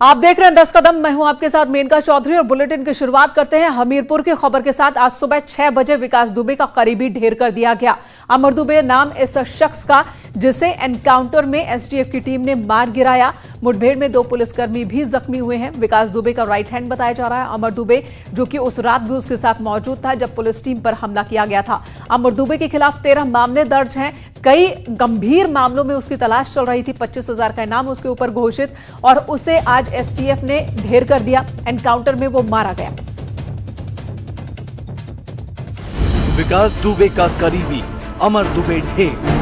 आप देख रहे हैं 10 कदम। मैं हूं आपके साथ मेनका चौधरी और बुलेटिन की शुरुआत करते हैं हमीरपुर की खबर के साथ। आज सुबह 6 बजे विकास दुबे का करीबी ढेर कर दिया गया। अमर दुबे नाम इस शख्स का, जिसे एनकाउंटर में एसटीएफ की टीम ने मार गिराया। मुठभेड़ में 2 पुलिसकर्मी भी जख्मी हुए हैं। विकास दुबे का राइट हैंड बताया जा रहा है अमर दुबे, जो कि उस रात भी उसके साथ मौजूद था जब पुलिस टीम पर हमला किया गया था। अमर दुबे के खिलाफ 13 मामले दर्ज हैं। कई गंभीर मामलों में उसकी तलाश चल रही थी। 25,000 का इनाम उसके ऊपर घोषित, और उसे आज एसटीएफ ने ढेर कर दिया। एनकाउंटर में वो मारा गया। विकास दुबे का करीबी अमर दुबे ढेर।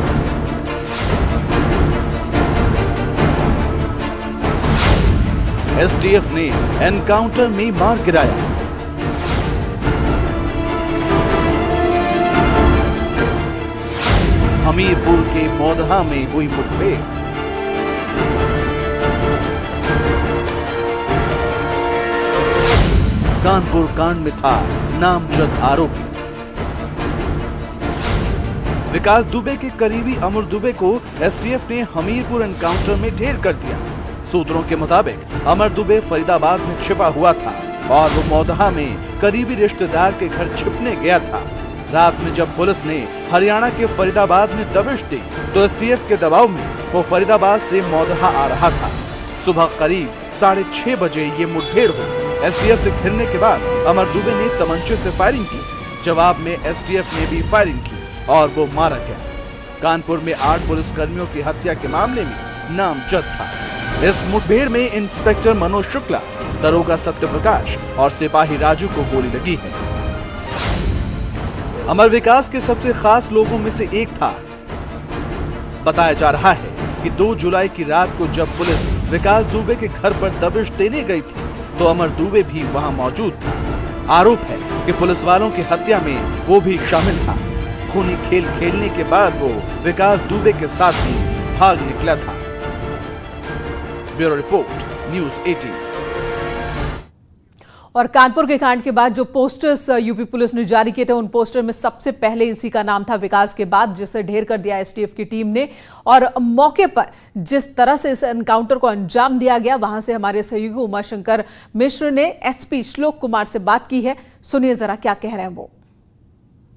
एसटीएफ ने एनकाउंटर में मार गिराया। हमीरपुर के मौदहा में हुई मुठभेड़। कानपुर कांड में था नामजद आरोपी। विकास दुबे के करीबी अमर दुबे को एसटीएफ ने हमीरपुर एनकाउंटर में ढेर कर दिया। सूत्रों के मुताबिक अमर दुबे फरीदाबाद में छिपा हुआ था और वो मौदहा में करीबी रिश्तेदार के घर छिपने गया था। रात में जब पुलिस ने हरियाणा के फरीदाबाद में दबिश दी तो एसटीएफ के दबाव में वो फरीदाबाद से मौदहा आ रहा था। सुबह करीब 6:30 बजे ये मुठभेड़ हुई। एसटीएफ से घिरने के बाद अमर दुबे ने तमंचे से फायरिंग की। जवाब में एसटीएफ ने भी फायरिंग की और वो मारा गया। कानपुर में 8 पुलिसकर्मियों की हत्या के मामले में नामजद था। इस मुठभेड़ में इंस्पेक्टर मनोज शुक्ला, दरोगा सत्यप्रकाश और सिपाही राजू को गोली लगी है। अमर विकास के सबसे खास लोगों में से एक था। बताया जा रहा है कि 2 जुलाई की रात को जब पुलिस विकास दुबे के घर पर दबिश देने गई थी तो अमर दुबे भी वहां मौजूद था। आरोप है कि पुलिस वालों की हत्या में वो भी शामिल था। खूनी खेल खेलने के बाद वो विकास दुबे के साथ ही भाग निकला था। Bureau report, news 18। और कानपुर के कांड के बाद जो पोस्टर्स यूपी पुलिस ने जारी किए थे, उन पोस्टर में सबसे पहले इसी का नाम था विकास के बाद, जिसे ढेर कर दिया एसटीएफ की टीम ने। और मौके पर जिस तरह से इस एनकाउंटर को अंजाम दिया गया, वहां से हमारे सहयोगी उमाशंकर मिश्र ने एसपी श्लोक कुमार से बात की है। सुनिए जरा क्या कह रहे हैं वो।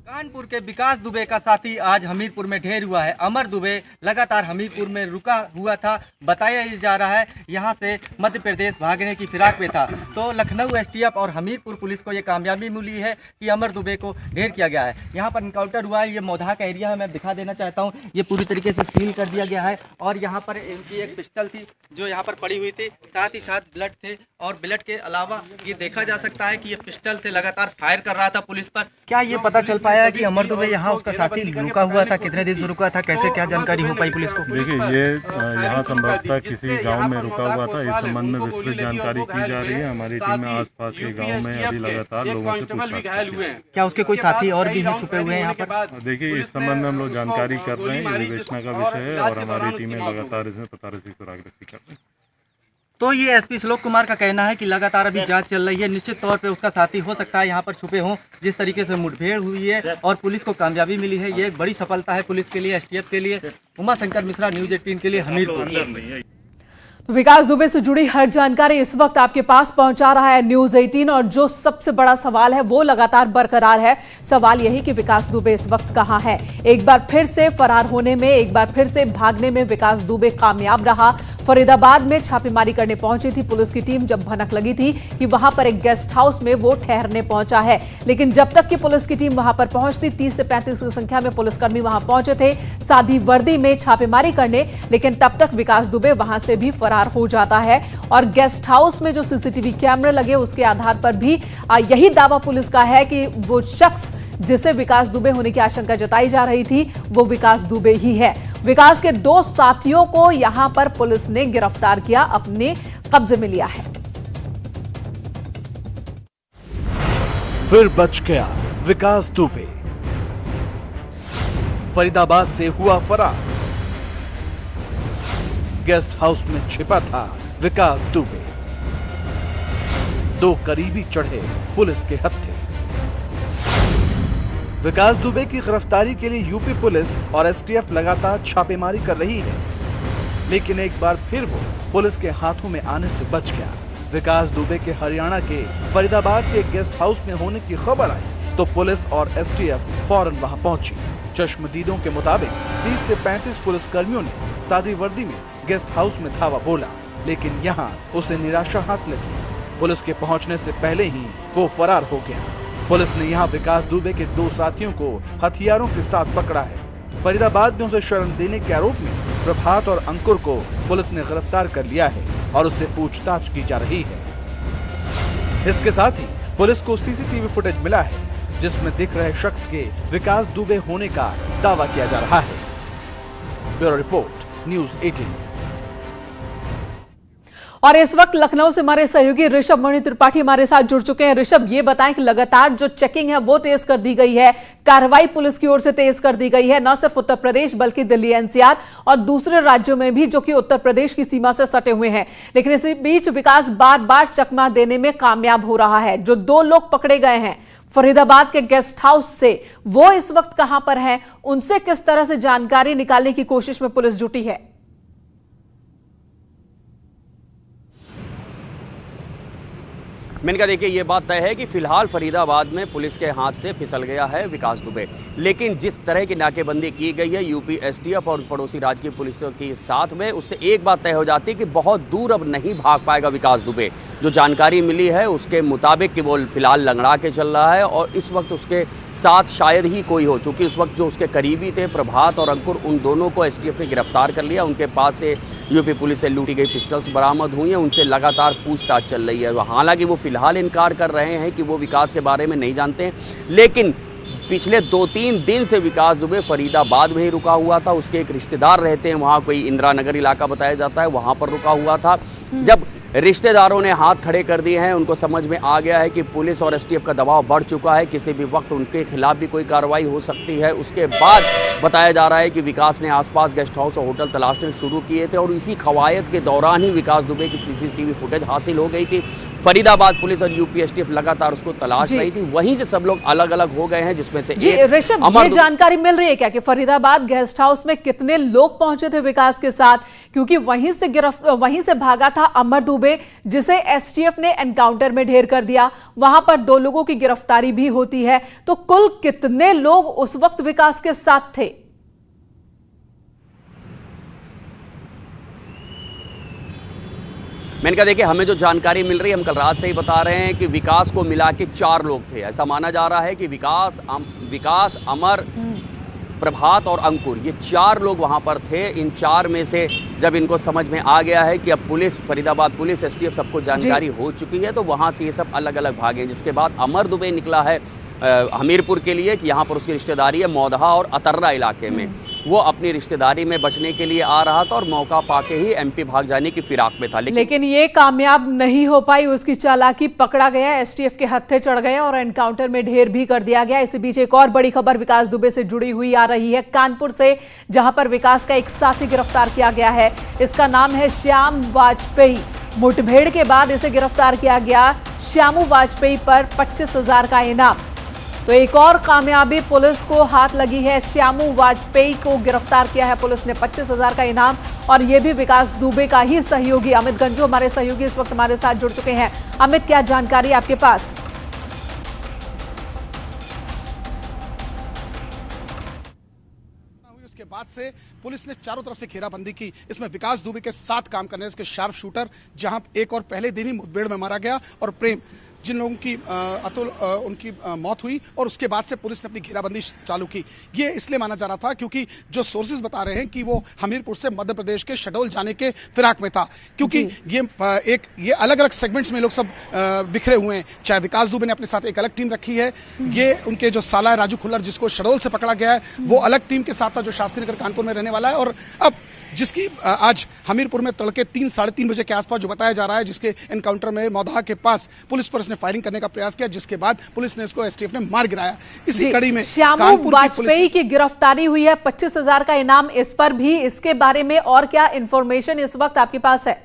कानपुर के विकास दुबे का साथी आज हमीरपुर में ढेर हुआ है। अमर दुबे लगातार हमीरपुर में रुका हुआ था। बताया जा रहा है यहाँ से मध्य प्रदेश भागने की फिराक में था। तो लखनऊ एसटीएफ और हमीरपुर पुलिस को ये कामयाबी मिली है कि अमर दुबे को ढेर किया गया है। यहाँ पर इनकाउंटर हुआ है। ये मौदहा का एरिया है, मैं दिखा देना चाहता हूँ। ये पूरी तरीके से सील कर दिया गया है और यहाँ पर इनकी एक पिस्टल थी जो यहाँ पर पड़ी हुई थी, साथ ही साथ ब्लड थे। और ब्लड के अलावा ये देखा जा सकता है कि ये पिस्टल से लगातार फायर कर रहा था पुलिस पर। क्या ये पता चल पाया कि अमर दुबे यहाँ उसका साथी रुका हुआ था? कितने दिन से रुका था? कैसे क्या जानकारी हो पाई पुलिस को? देखिए, ये यहाँ संभवतः किसी गांव में रुका हुआ था। इस संबंध में विस्तृत जानकारी की जा रही है। हमारी टीम में आसपास के गांव में अभी लगातार लोगों से पूछताछ कर रही है। क्या उसके कोई साथी और भी हैं छुपे हुए हैं यहाँ पर? देखिए, इस संबंध में हम लोग जानकारी कर रहे हैं। ये विवेचना का विषय है और हमारी टीमें लगातार इसमें पतारसी सुरागरस्ती कर रही है। तो ये एसपी श्लोक कुमार का कहना है कि लगातार अभी जांच चल रही है। निश्चित तौर पे उसका साथी हो सकता है यहाँ पर छुपे हों। जिस तरीके से मुठभेड़ हुई है और पुलिस को कामयाबी मिली है, ये एक बड़ी सफलता है पुलिस के लिए, एसटीएफ के लिए। उमाशंकर मिश्रा, न्यूज़ 18 के लिए हमीरपुर। तो विकास दुबे से जुड़ी हर जानकारी इस वक्त आपके पास पहुंचा रहा है न्यूज़ 18। और जो सबसे बड़ा सवाल है वो लगातार बरकरार है। सवाल यही कि विकास दुबे इस वक्त कहां है। एक बार फिर से फरार होने में, एक बार फिर से भागने में विकास दुबे कामयाब रहा। फरीदाबाद में छापेमारी करने पहुंची थी पुलिस की टीम, जब भनक लगी थी कि वहां पर एक गेस्ट हाउस में वो ठहरने पहुंचा है। लेकिन जब तक कि पुलिस की टीम वहां पर पहुंचती, 30 से 35 की संख्या में पुलिसकर्मी वहां पहुंचे थे सादी वर्दी में छापेमारी करने, लेकिन तब तक विकास दुबे वहां से भी फरार हो जाता है। और गेस्ट हाउस में जो सीसीटीवी कैमरे लगे, उसके आधार पर भी यही दावा पुलिस का है कि वो शख्स जिसे विकास दुबे होने की आशंका जताई जा रही थी, वो विकास दुबे ही है। विकास के 2 साथियों को यहां पर पुलिस ने गिरफ्तार किया, अपने कब्जे में लिया है। फिर बच गया विकास दुबे। फरीदाबाद से हुआ फरार। गेस्ट हाउस में छिपा था विकास दुबे। 2 करीबी चढ़े पुलिस के हत्थे। विकास दुबे की गिरफ्तारी के लिए यूपी पुलिस और एसटीएफ लगातार छापेमारी कर रही है। लेकिन एक बार फिर वो पुलिस के हाथों में आने से बच गया। विकास दुबे के हरियाणा के फरीदाबाद के गेस्ट हाउस में होने की खबर आई तो पुलिस और एसटीएफ फौरन वहां पहुंची। चश्मदीदों के मुताबिक 30 से 35 पुलिस कर्मियों ने सादी वर्दी में गेस्ट हाउस में धावा बोला, लेकिन यहां उसे निराशा हाथ लगी। पुलिस के पहुंचने से पहले ही वो फरार हो गया। पुलिस ने यहां विकास दुबे के 2 साथियों को हथियारों के साथ पकड़ा है। फरीदाबाद में उसे शरण देने के आरोप में प्रभात और अंकुर को पुलिस ने गिरफ्तार कर लिया है और उससे पूछताछ की जा रही है। इसके साथ ही पुलिस को सीसीटीवी फुटेज मिला है जिसमें दिख रहे शख्स के विकास दुबे होने का दावा किया जा रहा है। Bureau report, news 18। और इस वक्त लखनऊ से हमारे सहयोगी ऋषभ मणि त्रिपाठी हमारे साथ जुड़ चुके हैं। ऋषभ, ये बताएं कि लगातार जो चेकिंग है वो तेज कर दी गई है, कार्रवाई पुलिस की ओर से तेज कर दी गई है, न सिर्फ उत्तर प्रदेश बल्कि दिल्ली एनसीआर और दूसरे राज्यों में भी जो कि उत्तर प्रदेश की सीमा से सटे हुए हैं। लेकिन इसी बीच विकास बार बार चकमा देने में कामयाब हो रहा है। जो 2 लोग पकड़े गए हैं फरीदाबाद के गेस्ट हाउस से, वो इस वक्त कहां पर हैं, उनसे किस तरह से जानकारी निकालने की कोशिश में पुलिस जुटी है? मेनका देखिए, ये बात तय है कि फिलहाल फरीदाबाद में पुलिस के हाथ से फिसल गया है विकास दुबे। लेकिन जिस तरह की नाकेबंदी की गई है यूपी एसटीएफ और पड़ोसी राज्य की पुलिसों के साथ में, उससे एक बात तय हो जाती है कि बहुत दूर अब नहीं भाग पाएगा विकास दुबे। जो जानकारी मिली है उसके मुताबिक कि वो फिलहाल लंगड़ा के चल रहा है और इस वक्त उसके साथ शायद ही कोई हो, चूँकि उस वक्त जो उसके करीबी थे प्रभात और अंकुर, उन दोनों को एसटीएफ ने गिरफ्तार कर लिया। उनके पास से यूपी पुलिस से लूटी गई पिस्टल्स बरामद हुई हैं, उनसे लगातार पूछताछ चल रही है। हालांकि वो फिलहाल इनकार कर रहे हैं कि वो विकास के बारे में नहीं जानते हैं, लेकिन पिछले 2-3 दिन से विकास दुबे फरीदाबाद में ही रुका हुआ था। उसके एक रिश्तेदार रहते हैं वहाँ, कोई इंदिरा नगर इलाका बताया जाता है, वहाँ पर रुका हुआ था। जब रिश्तेदारों ने हाथ खड़े कर दिए हैं, उनको समझ में आ गया है कि पुलिस और एसटीएफ का दबाव बढ़ चुका है, किसी भी वक्त उनके खिलाफ भी कोई कार्रवाई हो सकती है। उसके बाद बताया जा रहा है कि विकास ने आसपास गेस्ट हाउस और होटल तलाशने शुरू किए थे और इसी कवायद के दौरान ही विकास दुबे की सीसीटीवी फुटेज हासिल हो गई थी। फरीदाबाद पुलिस और यूपी एसटीएफ लगातार उसको तलाश रही थी। वहीं से सब लोग अलग अलग हो गए हैं, जिसमें से ऋषभ, ये जानकारी मिल रही है क्या कि फरीदाबाद गेस्ट हाउस में कितने लोग पहुंचे थे विकास के साथ? क्योंकि वहीं से भागा था अमर दुबे, जिसे एसटीएफ ने एनकाउंटर में ढेर कर दिया। वहां पर 2 लोगों की गिरफ्तारी भी होती है। तो कुल कितने लोग उस वक्त विकास के साथ थे? मैंने कहा, देखिए, हमें जो जानकारी मिल रही है, हम कल रात से ही बता रहे हैं कि विकास को मिला के 4 लोग थे। ऐसा माना जा रहा है कि विकास, अमर, प्रभात और अंकुर, ये 4 लोग वहाँ पर थे। इन 4 में से जब इनको समझ में आ गया है कि अब पुलिस, फरीदाबाद पुलिस, एसटीएफ सबको जानकारी हो चुकी है, तो वहाँ से ये सब अलग अलग भागे। जिसके बाद अमर दुबे निकला है हमीरपुर के लिए, कि यहाँ पर उसकी रिश्तेदारी है मौदहा और अतर्रा इलाके में। वो अपनी रिश्तेदारी में बचने के लिए आ रहा था और मौका पाके ही एमपी भाग जाने की फिराक में था। लेकिन ये कामयाब नहीं हो पाई, उसकी चालाकी पकड़ा गया, एसटीएफ के हत्थे चढ़ गए और एनकाउंटर में ढेर भी कर दिया गया। इसी बीच एक और बड़ी खबर विकास दुबे से जुड़ी हुई आ रही है कानपुर से, जहां पर विकास का एक साथी गिरफ्तार किया गया है। इसका नाम है श्याम वाजपेयी। मुठभेड़ के बाद इसे गिरफ्तार किया गया। श्यामू वाजपेयी पर 25,000 का इनाम। तो एक और कामयाबी पुलिस को हाथ लगी है। श्यामू वाजपेयी को गिरफ्तार किया है पुलिस ने, 25,000 का इनाम, और यह भी विकास दुबे का ही सहयोगी। अमित गंजो हमारे सहयोगी इस वक्त हमारे साथ जुड़ चुके हैं। अमित, क्या जानकारी आपके पास? उसके बाद से पुलिस ने चारों तरफ से घेराबंदी की। इसमें विकास दुबे के साथ काम करने इसके शार्प शूटर, जहां एक और पहले दिन ही मुठभेड़ में मारा गया, और प्रेम, जिन लोगों की अतुल उनकी मौत हुई, और उसके बाद से पुलिस ने अपनी घेराबंदी चालू की। ये इसलिए माना जा रहा था क्योंकि जो सोर्सेज बता रहे हैं कि वो हमीरपुर से मध्य प्रदेश के शहडोल जाने के फिराक में था, क्योंकि ये अलग अलग सेगमेंट्स में लोग सब बिखरे हुए हैं। चाहे विकास दुबे ने अपने साथ एक अलग टीम रखी है, ये उनके जो साला राजू खुल्लर, जिसको शहडोल से पकड़ा गया है, वो अलग टीम के साथ था, जो शास्त्री नगर कानपुर में रहने वाला है। और अब जिसकी आज हमीरपुर में तड़के 3-3:30 बजे के आसपास जो बताया जा रहा है, जिसके एनकाउंटर में मौदहा के पास पुलिस पर इसने फायरिंग करने का प्रयास किया, जिसके बाद पुलिस ने इसको एसटीएफ ने मार गिराया। इसी कड़ी में श्यामू वाजपेयी की गिरफ्तारी हुई है, 25,000 का इनाम इस पर भी। इसके बारे में और क्या इंफॉर्मेशन इस वक्त आपके पास है?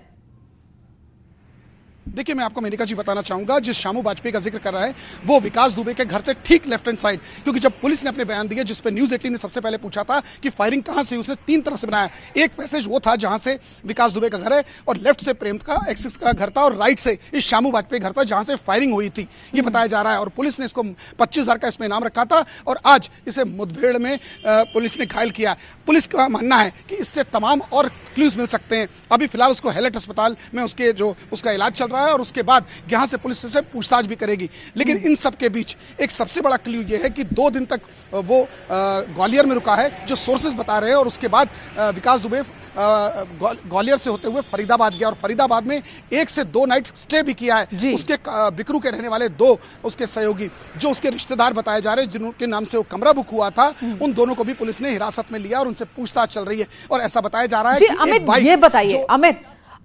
देखिए, मैं आपको मेनका जी बताना चाहूंगा, जिस श्यामू वाजपेयी का जिक्र कर रहा है वो विकास दुबे के घर से ठीक लेफ्ट हैंड साइड, क्योंकि जब पुलिस ने अपने बयान दिए जिसपे न्यूज़ 18 ने सबसे पहले पूछा था कि फायरिंग कहां से, उसने 3 तरफ से बनाया। एक पैसेज वो था जहां से विकास दुबे का घर है, और लेफ्ट से प्रेम का एक्सिस का घर था, और राइट से इस श्यामू वाजपेयी घर था जहां से फायरिंग हुई थी, ये बताया जा रहा है। और पुलिस ने इसको 25,000 का इसमें इनाम रखा था, और आज इसे मुठभेड़ में पुलिस ने घायल किया। पुलिस का मानना है कि इससे तमाम और क्लूज मिल सकते हैं। अभी फिलहाल उसको हेलेट अस्पताल में उसका इलाज चल रहा है, और उसके बाद यहां से पुलिस से पूछताछ भी करेगी। लेकिन इन सब के बीच एक सबसे बड़ा क्लू ये है कि 2 दिन तक वो ग्वालियर में रुका है, जो सोर्सेज बता रहे हैं, और उसके बाद विकास दुबे ग्वालियर से होते हुए फरीदाबाद गया, और फरीदाबाद में 1 से 2 नाइट स्टे भी किया है। उसके बिकरू के रहने वाले 2 उसके सहयोगी, जो उसके रिश्तेदार बताए जा रहे हैं, जिनके नाम से वो कमरा बुक हुआ था, उन दोनों को भी पुलिस ने हिरासत में लिया और उनसे पूछताछ चल रही है। और ऐसा बताया जा रहा है कि अमित, ये बताइए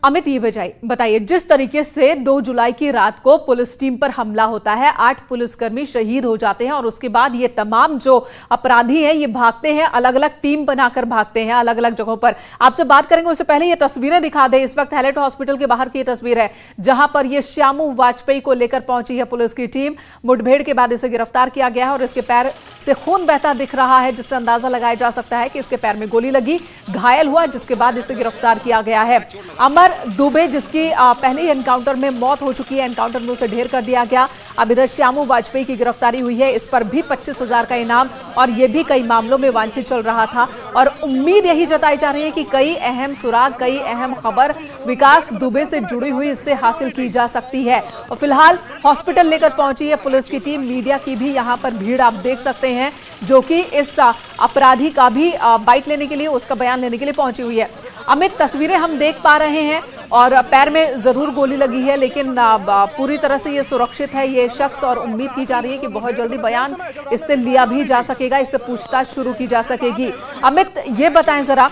अमित ये बताइए, जिस तरीके से 2 जुलाई की रात को पुलिस टीम पर हमला होता है, 8 पुलिसकर्मी शहीद हो जाते हैं, और उसके बाद ये तमाम जो अपराधी हैं ये भागते हैं, अलग अलग टीम बनाकर भागते हैं अलग अलग जगहों पर। आपसे बात करेंगे उससे पहले ये तस्वीरें दिखा दे। इस वक्त हैलेट हॉस्पिटल के बाहर की ये तस्वीर है, जहां पर ये श्यामू वाजपेयी को लेकर पहुंची है पुलिस की टीम। मुठभेड़ के बाद इसे गिरफ्तार किया गया है, और इसके पैर से खून बहता दिख रहा है, जिससे अंदाजा लगाया जा सकता है कि इसके पैर में गोली लगी, घायल हुआ, जिसके बाद इसे गिरफ्तार किया गया है। अमर दुबे, जिसकी पहले ही एनकाउंटर में मौत हो चुकी है, एनकाउंटर में उसे ढेर कर दिया गया। अब इधर श्यामू वाजपेयी की गिरफ्तारी हुई है, इस पर भी 25,000 का इनाम, और यह भी कई मामलों में वांछित चल रहा था। और उम्मीद यही जताई जा रही है कि कई अहम सुराग, कई अहम खबर विकास दुबे से जुड़ी हुई इससे हासिल की जा सकती है। और फिलहाल हॉस्पिटल लेकर पहुंची है पुलिस की टीम। मीडिया की भी यहां पर भीड़ आप देख सकते हैं, जो कि इस अपराधी का भी बाइट लेने के लिए, उसका बयान लेने के लिए पहुंची हुई है। अमित, तस्वीरें हम देख पा रहे हैं, और पैर में जरूर गोली लगी है, लेकिन पूरी तरह से ये सुरक्षित है ये शख्स, और उम्मीद की जा रही है कि बहुत जल्दी बयान इससे लिया भी जा सकेगा, इससे पूछताछ शुरू की जा सकेगी। अमित, ये बताएं जरा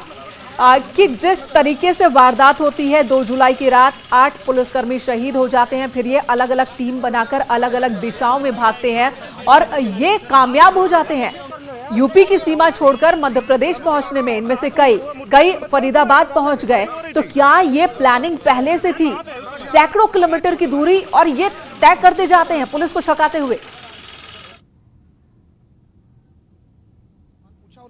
कि जिस तरीके से वारदात होती है 2 जुलाई की रात, 8 पुलिसकर्मी शहीद हो जाते हैं, फिर ये अलग अलग टीम बनाकर अलग अलग दिशाओं में भागते हैं, और ये कामयाब हो जाते हैं यूपी की सीमा छोड़कर मध्य प्रदेश पहुंचने में। इनमें से कई फरीदाबाद पहुंच गए। तो क्या ये प्लानिंग पहले से थी? सैकड़ों किलोमीटर की दूरी, और ये तय करते जाते हैं पुलिस को छकाते हुए।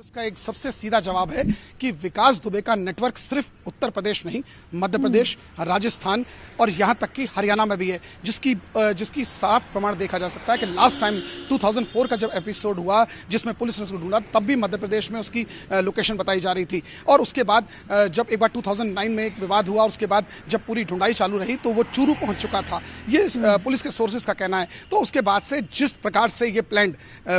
इसका एक सबसे सीधा जवाब है कि विकास दुबे का नेटवर्क सिर्फ उत्तर प्रदेश नहीं, मध्य प्रदेश, राजस्थान और यहां तक कि हरियाणा में भी है, जिसकी साफ प्रमाण देखा जा सकता है कि लास्ट टाइम 2004 का जब एपिसोड हुआ जिसमें पुलिस ने उसको ढूंढा, तब भी मध्य प्रदेश में उसकी लोकेशन बताई जा रही थी। और उसके बाद जब एक बार 2009 में एक विवाद हुआ, उसके बाद जब पूरी ढूंढाई चालू रही तो वो चूरू पहुंच चुका था, ये पुलिस के सोर्सेज का कहना है। तो उसके बाद से जिस प्रकार से ये प्लान्ड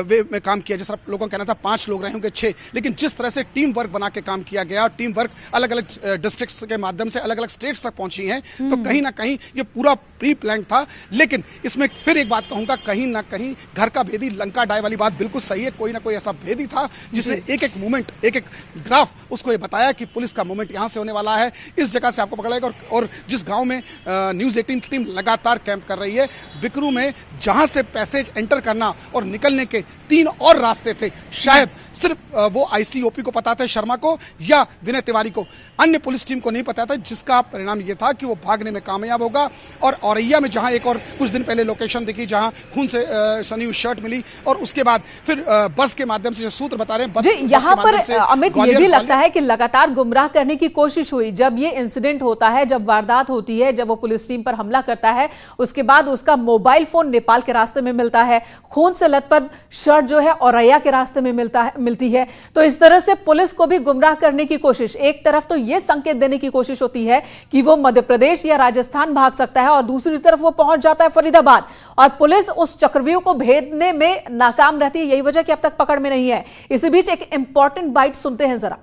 वे में काम किया, जिस तरह लोगों का कहना था 5 लोग रहे होंगे 6, लेकिन जिस तरह से टीम वर्क बना के काम किया गया, टीम वर्क अलग अलग डिस्ट्रिक्ट्स के माध्यम से अलग अलग स्टेट्स तक पहुंची है, तो कहीं ना कहीं ये पूरा प्री प्लान था। लेकिन इसमें फिर एक बात कहूंगा, कहीं ना कहीं घर का भेदी लंका डाय वाली बात बिल्कुल सही है। कोई ना कोई ऐसा भेदी था जिसने एक एक मूवमेंट, एक एक ग्राफ उसको ये बताया कि पुलिस का मूवमेंट यहां से होने वाला है, इस जगह से आपको पकड़ेगा। और जिस गांव में न्यूज़ 18 की टीम लगातार कैंप कर रही है, बिकरू में जहां से पैसेज एंटर करना और निकलने के 3 और रास्ते थे, शायद सिर्फ वो आईसीओपी को पता था, शर्मा को या विनय तिवारी को, अन्य पुलिस टीम को नहीं पता था, जिसका परिणाम ये था कि वो भागने में कामयाब होगा। और औरैया में जहां एक और कुछ दिन पहले लोकेशन दिखी जहां खून से सनी हुई शर्ट मिली, और उसके बाद फिर बस के माध्यम से, जो सूत्र बता रहे हैं, यहां पर अमित ये भी लगता है कि लगातार गुमराह करने की कोशिश हुई। जब ये इंसिडेंट होता है, जब वारदात होती है, जब वो पुलिस टीम पर हमला करता है, उसके बाद उसका मोबाइल फोन नेपाल के रास्ते में मिलता है, खून से लथपथ शर्ट जो है औरैया के रास्ते में मिलती है। तो इस तरह से पुलिस को भी गुमराह करने की कोशिश, एक तरफ तो यह संकेत देने की कोशिश होती है कि वो मध्य प्रदेश या राजस्थान भाग सकता है, और दूसरी तरफ वो पहुंच जाता है फरीदाबाद, और पुलिस उस चक्रव्यूह को भेदने में नाकाम रहती है। यही वजह कि अब तक पकड़ में नहीं है। इसी बीच एक इंपॉर्टेंट बाइट सुनते हैं जरा।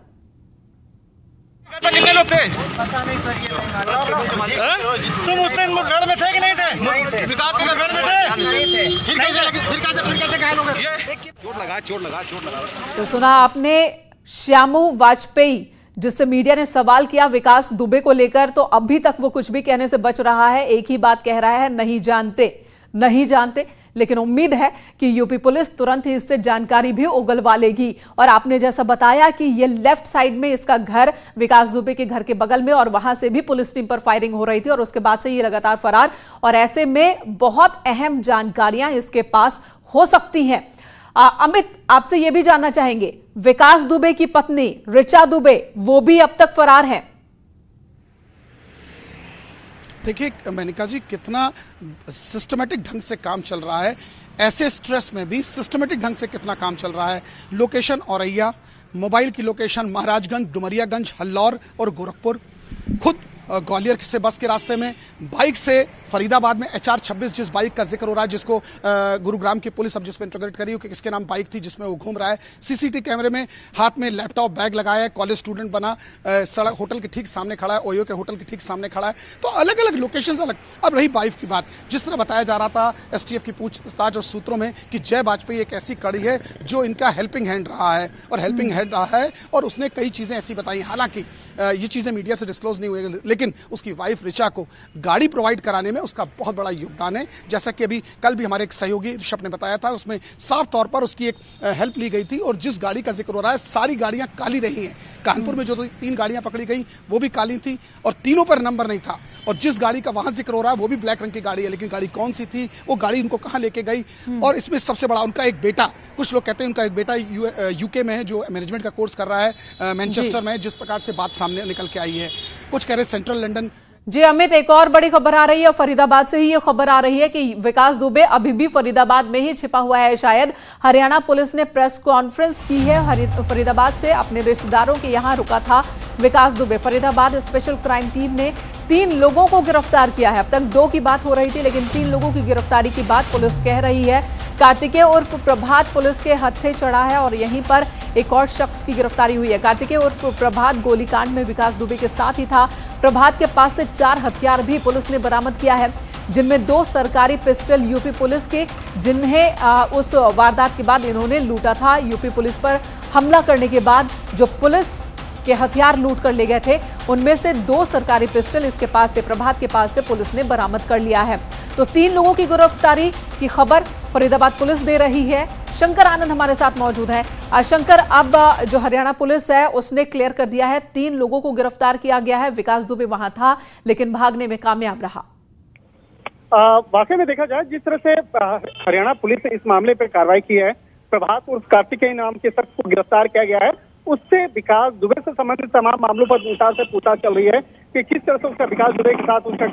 कितने लोग थे? पता नहीं सर, ये तुम उस दिन मुठभेड़ में थे कि नहीं थे? नहीं थे। विकास के मुठभेड़ में थे? नहीं थे। फिर कैसे घायल हो गए? चोट लगा। तो सुना आपने श्यामू वाजपेयी, जिससे मीडिया ने सवाल किया विकास दुबे को लेकर, तो अभी तक वो कुछ भी कहने से बच रहा है। एक ही बात कह रहा है, नहीं जानते। लेकिन उम्मीद है कि यूपी पुलिस तुरंत ही इससे जानकारी भी उगलवा लेगी। और आपने जैसा बताया कि ये लेफ्ट साइड में इसका घर, विकास दुबे के घर के बगल में, और वहां से भी पुलिस टीम पर फायरिंग हो रही थी और उसके बाद से ये लगातार फरार, और ऐसे में बहुत अहम जानकारियां इसके पास हो सकती हैं। अमित, आपसे यह भी जानना चाहेंगे, विकास दुबे की पत्नी ऋचा दुबे वो भी अब तक फरार है। देखिए मेनका जी, कितना सिस्टमेटिक ढंग से काम चल रहा है, ऐसे स्ट्रेस में भी सिस्टमेटिक ढंग से कितना काम चल रहा है। लोकेशन औरैया, मोबाइल की लोकेशन महाराजगंज, डुमरियागंज, हल्लौर और गोरखपुर, खुद ग्वालियर से बस के रास्ते में, बाइक से फरीदाबाद में HR 26 जिस बाइक का जिक्र हो रहा है, जिसको गुरुग्राम की पुलिस अब जिस पर इंट्रोगेट करी हो कि किसके नाम बाइक थी जिसमें वो घूम रहा है। CCTV कैमरे में हाथ में लैपटॉप बैग लगाया है, कॉलेज स्टूडेंट बना, सड़क होटल के ठीक सामने खड़ा है, ओयो के होटल के ठीक सामने खड़ा है। तो अलग अलग लोकेशन अलग। अब रही वाइफ की बात, जिस तरह बताया जा रहा था STF की पूछताछ और सूत्रों में कि जय वाजपेयी एक ऐसी कड़ी है जो इनका हेल्पिंग हैंड रहा है और हेल्पिंग हैंड रहा है, और उसने कई चीजें ऐसी बताई। हालांकि ये चीजें मीडिया से डिस्क्लोज नहीं हुई, लेकिन उसकी वाइफ ऋचा को गाड़ी प्रोवाइड कराने में उसका बहुत बड़ा योगदान है। जैसा कि अभी कल भी हमारे एक सहयोगी ऋषभ ने बताया था, उसमें साफ तौर पर उसकी एक हेल्प ली गई थी। और जिस गाड़ी का जिक्र हो रहा है, सारी गाड़ियां काली रही हैं। कानपुर में जो 3 गाड़ियां पकड़ी गई वो भी काली थी और तीनों पर नंबर नहीं था। और जिस गाड़ी का वहां जिक्र हो रहा है वो भी ब्लैक रंग की गाड़ी है, लेकिन गाड़ी कौन सी थी, वो गाड़ी उनको कहां लेके गई। और इसमें सबसे बड़ा उनका एक बेटा, कुछ लोग कहते हैं उनका एक बेटा UK में है जो मैनेजमेंट का कोर्स कर रहा है मैनचेस्टर में, जिस प्रकार से बात सामने निकल के आई है। कुछ कह रहे सेंट्रल लंदन। जी अमित, एक और बड़ी खबर आ रही है, फरीदाबाद से ही ये खबर आ रही है कि विकास दुबे अभी भी फरीदाबाद में ही छिपा हुआ है। शायद हरियाणा पुलिस ने प्रेस कॉन्फ्रेंस की है। फरीदाबाद से अपने रिश्तेदारों के यहां रुका था Vikas Dubey. Faridabad special crime team ने 3 लोगों को गिरफ्तार किया है। अब तक 2 की बात हो रही थी, लेकिन 3 लोगों की गिरफ्तारी की बात पुलिस कह रही है। कार्तिकेय उर्फ प्रभात पुलिस के हत्थे चढ़ा है और यहीं पर एक और शख्स की गिरफ्तारी हुई है। कार्तिकेय उर्फ प्रभात गोलीकांड में विकास दुबे के साथ ही था। प्रभात के पास से 4 हथियार भी पुलिस ने बरामद किया है, जिनमें 2 सरकारी पिस्टल यूपी पुलिस के, जिन्हें उस वारदात के बाद इन्होंने लूटा था। यूपी पुलिस पर हमला करने के बाद जो पुलिस के हथियार लूट कर ले गए थे, उनमें से 2 सरकारी पिस्टल इसके पास से, प्रभात के पास से पुलिस ने बरामद कर लिया है। तो 3 लोगों की गिरफ्तारी की खबर फरीदाबाद पुलिस दे रही है। शंकर आनंद हमारे साथ मौजूद है। शंकर, अब जो हरियाणा पुलिस है उसने क्लियर कर दिया है 3 लोगों को गिरफ्तार किया गया है। विकास दुबे वहां था लेकिन भागने में कामयाब रहा। वाकई में देखा जाए, जिस तरह से हरियाणा पुलिस ने इस मामले पर कार्रवाई की है, प्रभात उर्फ कार्तिकेय नाम के शख्स को गिरफ्तार किया गया है। उससे विकास दुबे से संबंधित तमाम मामलों पर विस्तार से पूछताछ चल रही है कि किस तरह से उसका विकास दुबे के साथ उसका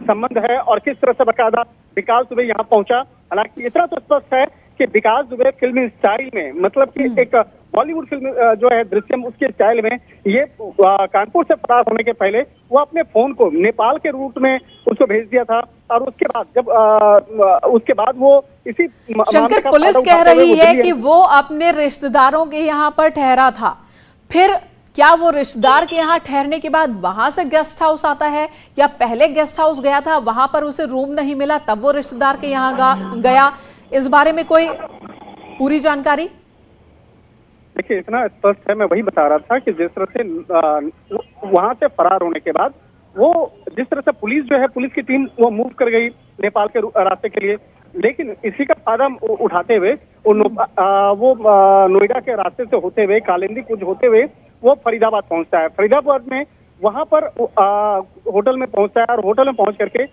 संबंध है और किस तरह से बकायदा विकास दुबे यहाँ पहुंचा। हालांकि इतना तो स्पष्ट है कि विकास दुबे फिल्म स्टाइल में, मतलब कि एक बॉलीवुड फिल्म जो है दृश्यम, उसके स्टाइल में ये कानपुर से फरार होने के पहले वो अपने फोन को नेपाल के रूट में उसको भेज दिया था। और उसके बाद वो इसी शंकर, पुलिस कह रही है कि वो अपने रिश्तेदारों के यहाँ पर ठहरा था। फिर क्या वो रिश्तेदार के यहाँ ठहरने के बाद वहां से गेस्ट हाउस आता है, या पहले गेस्ट हाउस गया था, वहां पर उसे रूम नहीं मिला, तब वो रिश्तेदार के यहाँ गया? इस बारे में कोई पूरी जानकारी? देखिए, इतना स्पष्ट है, मैं वही बता रहा था कि जिस तरह से वहां से फरार होने के बाद वो जिस तरह से पुलिस जो है, पुलिस की टीम वो मूव कर गई नेपाल के रास्ते के लिए, लेकिन इसी का फायदा उठाते हुए वो नोएडा के रास्ते से होते हुए, कालिंदी कुछ होते हुए वो फरीदाबाद पहुंचता है। फरीदाबाद में वहां पर होटल में पहुंचता है और होटल में पहुंच करके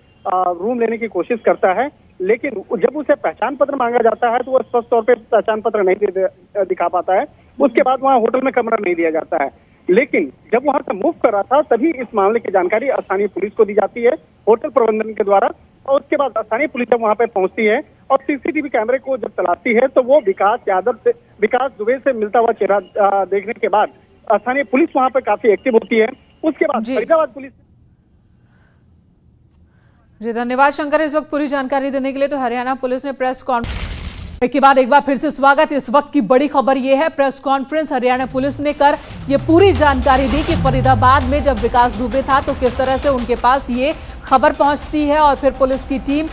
रूम लेने की कोशिश करता है। लेकिन जब उसे पहचान पत्र मांगा जाता है तो वो स्पष्ट तौर पे पहचान पत्र नहीं दिखा पाता है। उसके बाद वहां होटल में कमरा नहीं दिया जाता है। लेकिन जब वहां से मूव कर रहा था तभी इस मामले की जानकारी स्थानीय पुलिस को दी जाती है, होटल प्रबंधन के द्वारा। और उसके बाद स्थानीय पुलिस जब वहां पे पहुंचती है और CCTV कैमरे को जब तलाशती है तो वो विकास दुबे से मिलता हुआ चेहरा देखने के बाद स्थानीय पुलिस वहां पे काफी एक्टिव होती है। उसके बाद फरीदाबाद पुलिस। जी धन्यवाद शंकर, इस वक्त पूरी जानकारी देने के लिए। तो हरियाणा पुलिस ने प्रेस कॉन्फ्रेंस के बाद एक बार फिर से स्वागत। इस वक्त की बड़ी खबर यह है, प्रेस कॉन्फ्रेंस हरियाणा पुलिस ने कर ये पूरी जानकारी दी कि फरीदाबाद में जब विकास दुबे था तो किस तरह से उनके पास ये खबर पहुंचती है और फिर पुलिस की टीम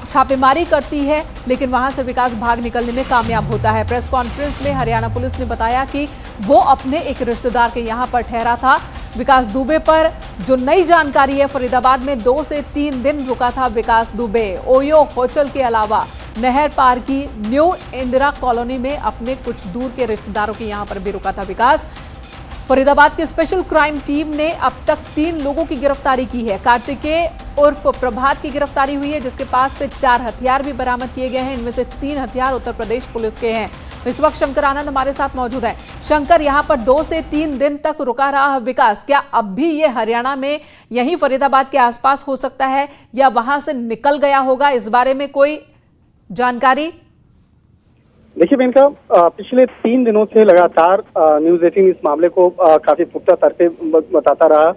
छापेमारी करती है, लेकिन वहां से विकास भाग निकलने में कामयाब होता है। प्रेस कॉन्फ्रेंस में हरियाणा पुलिस ने बताया कि वो अपने एक रिश्तेदार के यहां पर ठहरा था। विकास दुबे पर जो नई जानकारी है, फरीदाबाद में 2 से 3 दिन रुका था विकास दुबे। ओयो होटल के अलावा नहर पार की न्यू इंदिरा कॉलोनी में अपने कुछ दूर के रिश्तेदारों के यहां पर भी रुका था विकास। फरीदाबाद की स्पेशल क्राइम टीम ने अब तक 3 लोगों की गिरफ्तारी की है। कार्तिकेय उर्फ प्रभात की गिरफ्तारी हुई है, जिसके पास से 4 हथियार भी बरामद किए गए हैं। इनमें से 3 हथियार उत्तर प्रदेश पुलिस के हैं। इस वक्त शंकर आनंद हमारे साथ मौजूद है। शंकर, यहां पर 2 से 3 दिन तक रुका रहा विकास, क्या अब भी ये हरियाणा में यहीं फरीदाबाद के आसपास हो सकता है या वहां से निकल गया होगा? इस बारे में कोई जानकारी? देखिए मेनका, पिछले 3 दिनों से लगातार न्यूज़ 18 इस मामले को काफी पुख्ता तौर पे बताता रहा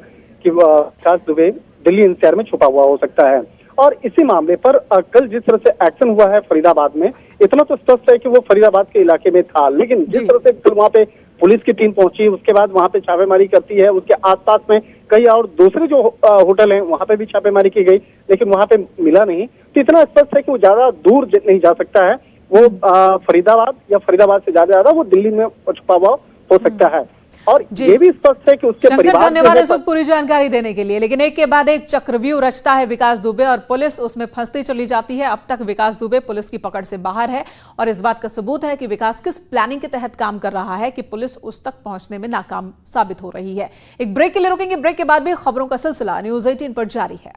कि विकास दुबे दिल्ली एनसीआर में छुपा हुआ हो सकता है। और इसी मामले पर कल जिस तरह से एक्शन हुआ है फरीदाबाद में, इतना तो स्पष्ट है कि वो फरीदाबाद के इलाके में था, लेकिन जिस तरह से कल वहाँ पे पुलिस की टीम पहुंची, उसके बाद वहाँ पे छापेमारी करती है, उसके आसपास में कई और दूसरे जो होटल हैं वहाँ पे भी छापेमारी की गई, लेकिन वहाँ पे मिला नहीं। तो इतना स्पष्ट है कि वो ज्यादा दूर नहीं जा सकता है, वो फरीदाबाद या फरीदाबाद से ज्यादा वो दिल्ली में छुपा हुआ हो सकता है। और ये भी स्पष्ट है कि उसके परिवार, धन्यवाद इस वक्त पूरी जानकारी देने के लिए। लेकिन एक के बाद एक चक्रव्यूह रचता है विकास दुबे और पुलिस उसमें फंसती चली जाती है। अब तक विकास दुबे पुलिस की पकड़ से बाहर है और इस बात का सबूत है कि विकास किस प्लानिंग के तहत काम कर रहा है कि पुलिस उस तक पहुंचने में नाकाम साबित हो रही है। एक ब्रेक के लिए रुकेंगे, ब्रेक के बाद भी खबरों का सिलसिला न्यूज़ 18 पर जारी है।